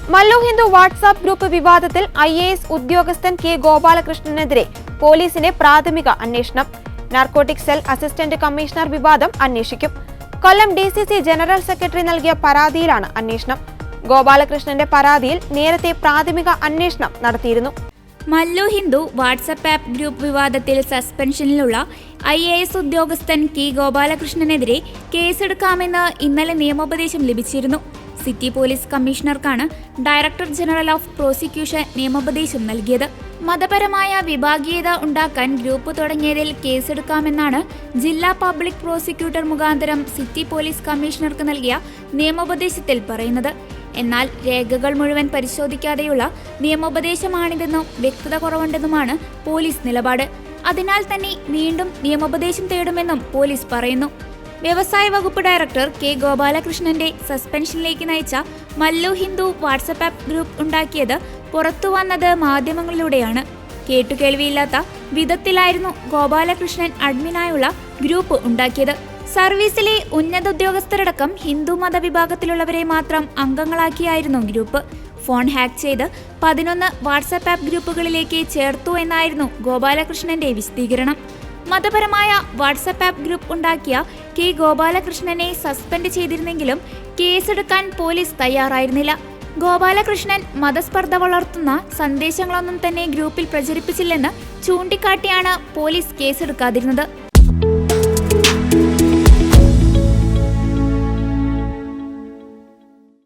Mallu Hindu WhatsApp group വിവാദത്തിൽ IAS ഉദ്യോഗസ്ഥൻ K ഗോപാലകൃഷ്ണനെതിരെ പോലീസിന്റെ പ്രാഥമിക അന്വേഷണം. നാർക്കോട്ടിക് സെൽ അസിസ്റ്റന്റ് കമ്മീഷണർ വിവാദം അന്വേഷിക്കും. കൊല്ലം DCC ജനറൽ സെക്രട്ടറി നൽകിയ പരാതിയിലാണ് അന്വേഷണം. ഗോപാലകൃഷ്ണന്റെ പരാതിയിൽ നേരത്തെ പ്രാഥമിക അന്വേഷണം നടത്തിയിരുന്നു. Mallu Hindu WhatsApp app group വിവാദത്തിൽ സസ്പെൻഷനിലുള്ള IAS ഉദ്യോഗസ്ഥൻ കെ ഗോപാലകൃഷ്ണനെതിരെ കേസെടുക്കാമെന്ന് ഇന്നലെ നിയമോപദേശം ലഭിച്ചിരുന്നു. സിറ്റി പോലീസ് കമ്മീഷണർക്കാണ് ഡയറക്ടർ ജനറൽ ഓഫ് പ്രോസിക്യൂഷൻ നിയമോപദേശം നൽകിയത്. മതപരമായ വിഭാഗീയത ഉണ്ടാക്കാൻ ഗ്രൂപ്പ് തുടങ്ങിയതിൽ കേസെടുക്കാമെന്നാണ് ജില്ലാ പബ്ലിക് പ്രോസിക്യൂട്ടർ മുഖാന്തരം സിറ്റി പോലീസ് കമ്മീഷണർക്ക് നൽകിയ നിയമോപദേശത്തിൽ പറയുന്നത്. എന്നാൽ രേഖകൾ മുഴുവൻ പരിശോധിക്കാതെയുള്ള നിയമോപദേശമാണിതെന്നും വ്യക്തത കുറവുണ്ടെന്നുമാണ് പോലീസ് നിലപാട്. അതിനാൽ തന്നെ വീണ്ടും നിയമോപദേശം തേടുമെന്നും പോലീസ് പറയുന്നു. വ്യവസായ വകുപ്പ് ഡയറക്ടർ കെ ഗോപാലകൃഷ്ണന്റെ സസ്പെൻഷനിലേക്ക് നയിച്ച Mallu Hindu WhatsApp app group ഉണ്ടാക്കിയത് പുറത്തുവന്നത് മാധ്യമങ്ങളിലൂടെയാണ്. കേട്ടുകേൾവിയില്ലാത്ത വിധത്തിലായിരുന്നു ഗോപാലകൃഷ്ണൻ അഡ്മിനായുള്ള ഗ്രൂപ്പ് ഉണ്ടാക്കിയത്. സർവീസിലെ ഉന്നത ഉദ്യോഗസ്ഥരടക്കം ഹിന്ദു മതവിഭാഗത്തിലുള്ളവരെ മാത്രം അംഗങ്ങളാക്കിയായിരുന്നു ഗ്രൂപ്പ്. ഫോൺ ഹാക്ക് ചെയ്ത് 11 വാട്സാപ്പ് ആപ്പ് ഗ്രൂപ്പുകളിലേക്ക് ചേർത്തു എന്നായിരുന്നു ഗോപാലകൃഷ്ണന്റെ വിശദീകരണം. മതപരമായ വാട്സാപ്പ് ആപ്പ് ഗ്രൂപ്പ് ഉണ്ടാക്കിയ കെ ഗോപാലകൃഷ്ണനെ സസ്പെൻഡ് ചെയ്തിരുന്നെങ്കിലും കേസെടുക്കാൻ പോലീസ് തയ്യാറായിരുന്നില്ല. ഗോപാലകൃഷ്ണൻ മതസ്പർദ്ധ വളർത്തുന്ന സന്ദേശങ്ങളൊന്നും തന്നെ ഗ്രൂപ്പിൽ പ്രചരിപ്പിച്ചില്ലെന്ന് ചൂണ്ടിക്കാട്ടിയാണ് പോലീസ് കേസെടുക്കാതിരുന്നത്.